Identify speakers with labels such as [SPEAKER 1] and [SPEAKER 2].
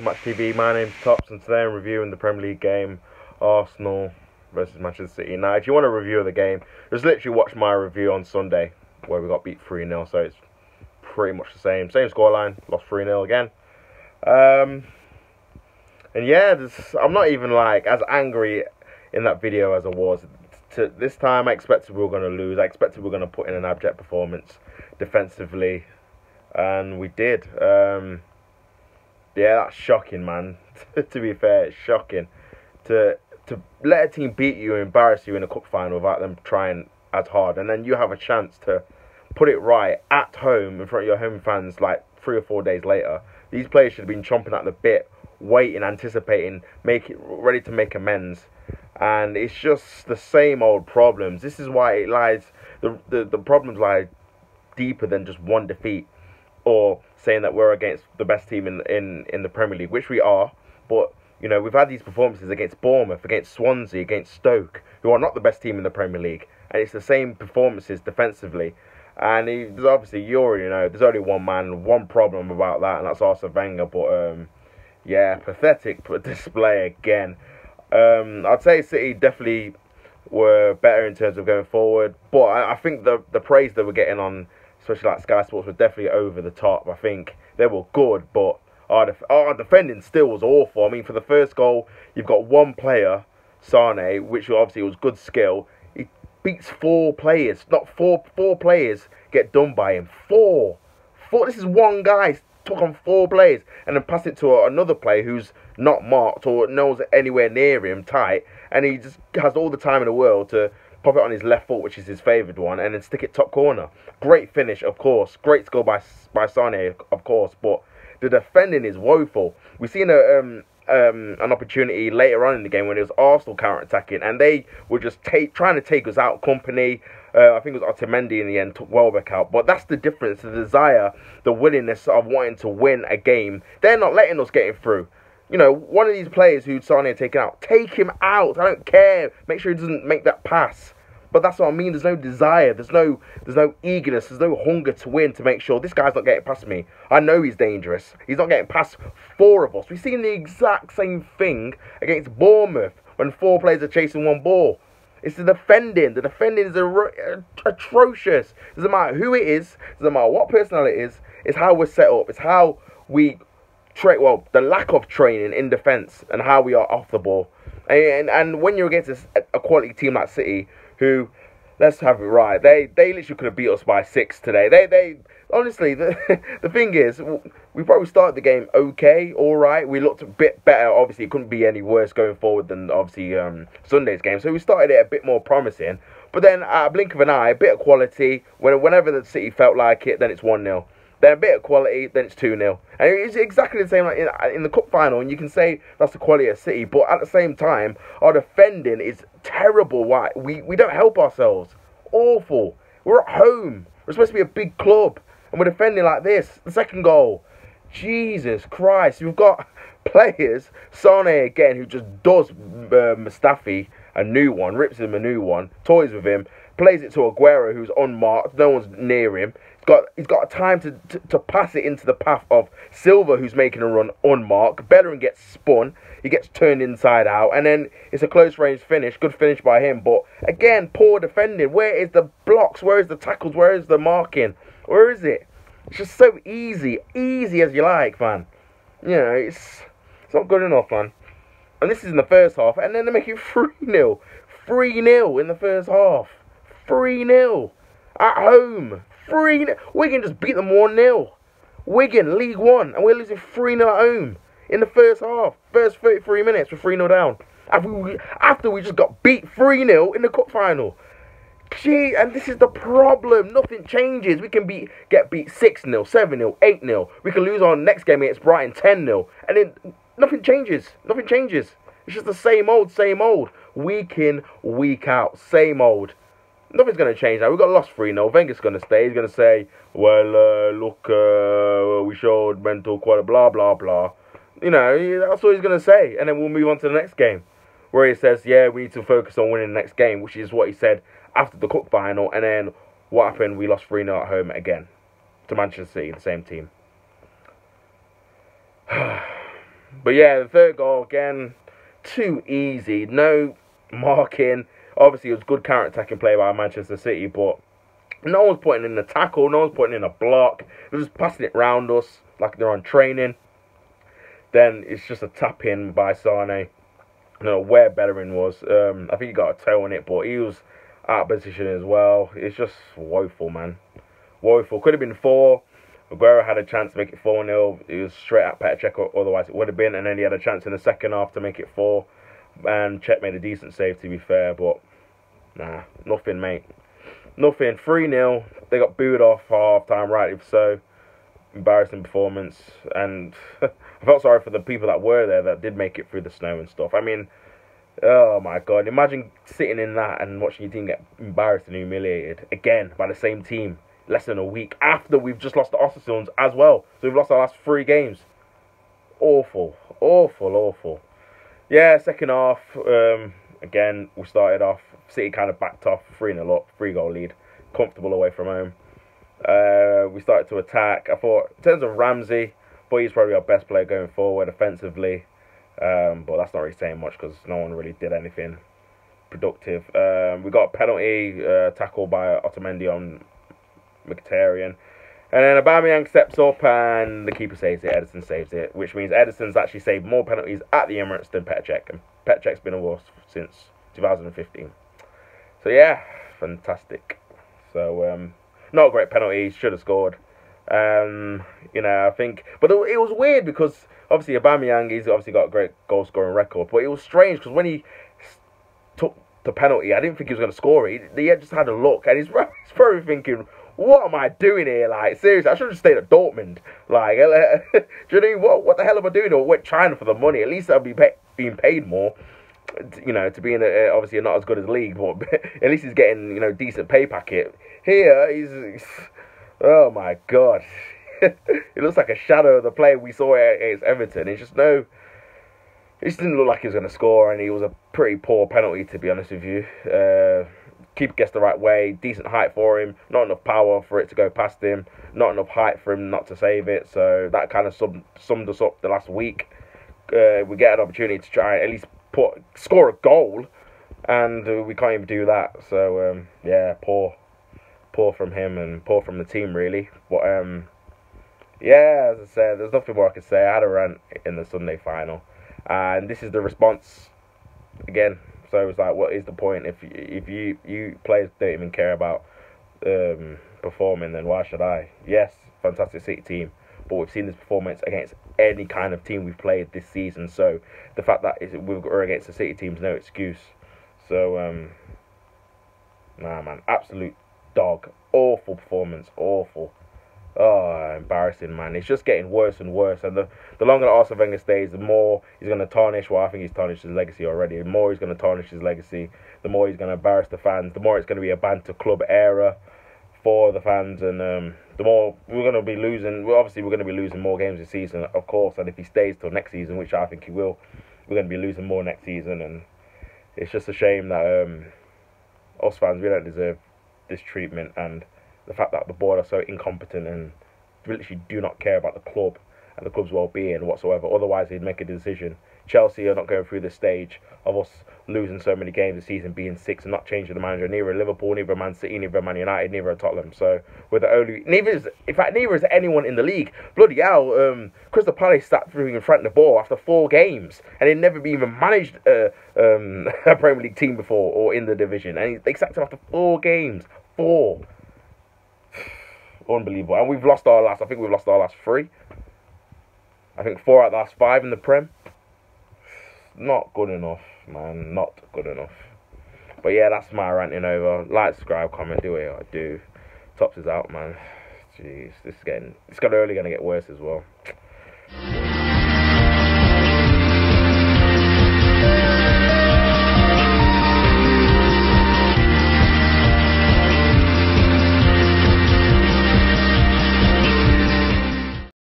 [SPEAKER 1] Match TV, my name's Tops, and today I'm reviewing the Premier League game Arsenal versus Manchester City. Now, if you want a review of the game, just literally watch my review on Sunday where we got beat 3-0, so it's pretty much the same scoreline, lost 3-0 again. And yeah, I'm not even like as angry in that video as I was. This time I expected we were going to lose. I expected we were going to put in an abject performance defensively, and we did. Yeah, that's shocking, man. To be fair, it's shocking to let a team beat you and embarrass you in a cup final without them trying as hard, and then you have a chance to put it right at home in front of your home fans like 3 or 4 days later. These players should have been chomping at the bit, waiting, anticipating, ready to make amends, and it's just the same old problems. This is why it lies. The problems lie deeper than just one defeat, or saying that we're against the best team in the Premier League, which we are. But, you know, we've had these performances against Bournemouth, against Swansea, against Stoke, who are not the best team in the Premier League. And it's the same performances defensively. And there's obviously, you already know, there's only one problem about that, and that's Arsene Wenger. But, yeah, pathetic display again. I'd say City definitely were better in terms of going forward. But I think the praise that we're getting on, especially like Sky Sports, was definitely over the top. I think they were good, but our defending still was awful. I mean, for the first goal, you've got one player, Sane, which obviously was good skill. He beats 4 players. Not four players get done by him. Four. This is one guy took on 4 players and then passed it to another player who's not marked or knows anywhere near him tight, and he just has all the time in the world to pop it on his left foot, which is his favoured one, and then stick it top corner. Great finish, of course. Great skill by Sane, of course. But the defending is woeful. We've seen an opportunity later on in the game when it was Arsenal counter-attacking, and they were just trying to take us out. Company, I think it was Otamendi in the end, took Welbeck out. But that's the difference, the desire, the willingness of wanting to win a game. They're not letting us get it through. You know, one of these players who Sane had taken out, take him out. I don't care. Make sure he doesn't make that pass. But that's what I mean. There's no desire. There's no eagerness. There's no hunger to win, to make sure this guy's not getting past me. I know he's dangerous. He's not getting past 4 of us. We've seen the exact same thing against Bournemouth when 4 players are chasing 1 ball. It's the defending. The defending is atrocious. Doesn't matter who it is. Doesn't matter what personnel it is. It's how we're set up. It's how we the lack of training in defence and how we are off the ball. And when you're against a quality team like City, who, let's have it right, they literally could have beat us by 6 today. They honestly, the thing is, we probably started the game okay, all right. We looked a bit better. Obviously, it couldn't be any worse going forward than obviously Sunday's game. So we started it a bit more promising. But then, at a blink of an eye, a bit of quality. Whenever the City felt like it, then it's 1-0. Then a bit of quality, then it's 2-0. And it's exactly the same like in the cup final, and you can say that's the quality of City, but at the same time, our defending is terrible. Why? We don't help ourselves. Awful. We're at home. We're supposed to be a big club, and we're defending like this. The second goal. Jesus Christ. We've got players, Sane again, who just does Mustafi a new one, rips him a new one, toys with him, plays it to Aguero, who's unmarked, no one's near him. He's got time to pass it into the path of Silva, who's making a run unmarked. Bellerin gets spun. He gets turned inside out. And then it's a close-range finish. Good finish by him. But, again, poor defending. Where is the blocks? Where is the tackles? Where is the marking? Where is it? It's just so easy. Easy as you like, man. You know, it's not good enough, man. And this is in the first half. And then they make it 3-0. 3-0 in the first half. 3-0. At home. 3-0. Wigan just beat them 1-0. Wigan, League One, and we're losing 3-0 at home in the first half. First 33 minutes, we're 3-0 down. After we just got beat 3-0 in the cup final. Gee, and this is the problem. Nothing changes. We can get beat 6-0, 7-0, 8-0. We can lose our next game against Brighton 10-0. And then nothing changes. Nothing changes. It's just the same old. Week in, week out. Same old. Nothing's going to change now. We got lost 3-0. Wenger's going to stay. He's going to say, well, look, we showed mental quality, blah, blah, blah. You know, that's what he's going to say. And then we'll move on to the next game. where he says, yeah, we need to focus on winning the next game, which is what he said after the cup final. And then what happened? We lost 3-0 at home again to Manchester City, the same team. But yeah, the third goal, again, too easy. No marking. Obviously, it was good counter-attacking play by Manchester City, but no one's putting in a tackle. No one's putting in a block. They're just passing it round us like they're on training. Then it's just a tap-in by Sane. I don't know where Bellerin was. I think he got a toe on it, but he was out of position as well. It's just woeful, man. Woeful. Could have been 4. Aguero had a chance to make it 4-0. It was straight at Petr Cech, otherwise it would have been. And then he had a chance in the second half to make it 4. And Cech made a decent save, to be fair. But, nah, nothing, mate. Nothing. 3-0. They got booed off half-time, rightly so. Embarrassing performance. And I felt sorry for the people that were there that did make it through the snow and stuff. I mean, oh my God. Imagine sitting in that and watching your team get embarrassed and humiliated again by the same team less than a week after we've just lost the Osasuna as well. So we've lost our last 3 games. Awful. Awful, awful. Yeah, second half, again, we started off. City kind of backed off, 3-0 up, 3-goal lead. Comfortable away from home. We started to attack. I thought, in terms of Ramsey, he's probably our best player going forward offensively. But that's not really saying much because no one really did anything productive. We got a penalty tackle by Otamendi on Mkhitaryan. And then Aubameyang steps up and the keeper saves it. Ederson saves it, which means Ederson's actually saved more penalties at the Emirates than Petr Cech. And Petr Cech's been a since 2015. So yeah, fantastic. So not a great penalty. Should have scored. You know, I think, but it was weird because obviously Aubameyang, he's obviously got a great goal scoring record, but it was strange because when he took the penalty, I didn't think he was going to score it. He just had a look, and he's probably thinking, what am I doing here? Like, seriously, I should have just stayed at Dortmund. Like, do you know what the hell am I doing? Or went China for the money? At least I'll be being paid more. You know, to be in obviously not as good as the league, but at least he's getting, decent pay packet. Here, he's oh my God. It looks like a shadow of the player we saw against Everton. It just didn't look like he was going to score, and it was a pretty poor penalty, to be honest with you. Keeper gets the right way, decent height for him, not enough power for it to go past him, not enough height for him not to save it. So that kind of summed us up the last week. We get an opportunity to try and at least score a goal, and we can't even do that. So yeah, poor from him and poor from the team, really. But yeah, as I said, there's nothing more I can say. I had a rant in the Sunday final, and this is the response again. So it's like, what is the point if you players don't even care about performing? Then why should I? Yes, fantastic City team, but we've seen this performance against any kind of team we've played this season. So the fact that we're against the City team is no excuse. So nah, man, absolute dog, awful performance, awful. Oh, embarrassing, man. It's just getting worse and worse. And the longer that Arsene Wenger stays, the more he's going to tarnish. Well, I think he's tarnished his legacy already. The more he's going to tarnish his legacy, the more he's going to embarrass the fans, the more it's going to be a banter club era for the fans. And the more we're going to be losing. Well, obviously, we're going to be losing more games this season, of course. And if he stays till next season, which I think he will, we're going to be losing more next season. And it's just a shame that us fans, we don't deserve this treatment. And the fact that the board are so incompetent and literally do not care about the club and the club's well-being whatsoever. Otherwise, they'd make a decision. Chelsea are not going through this stage of us losing so many games this season, being 6 and not changing the manager. Neither Liverpool, neither Man City, neither Man United, neither Tottenham. So we're the only. Neither is anyone in the league. Bloody hell! Crystal Palace sat through in front of the ball after 4 games, and they'd never even managed a Premier League team before or in the division, and they sacked him after 4 games. 4. Unbelievable. And we've lost our last, I think we've lost our last 3. I think 4 out of the last 5 in the Prem. Not good enough, man. Not good enough. But yeah, that's my ranting over. Like, subscribe, comment, do what you gotta do. Tops is out, man. Jeez, it's only gonna get worse as well.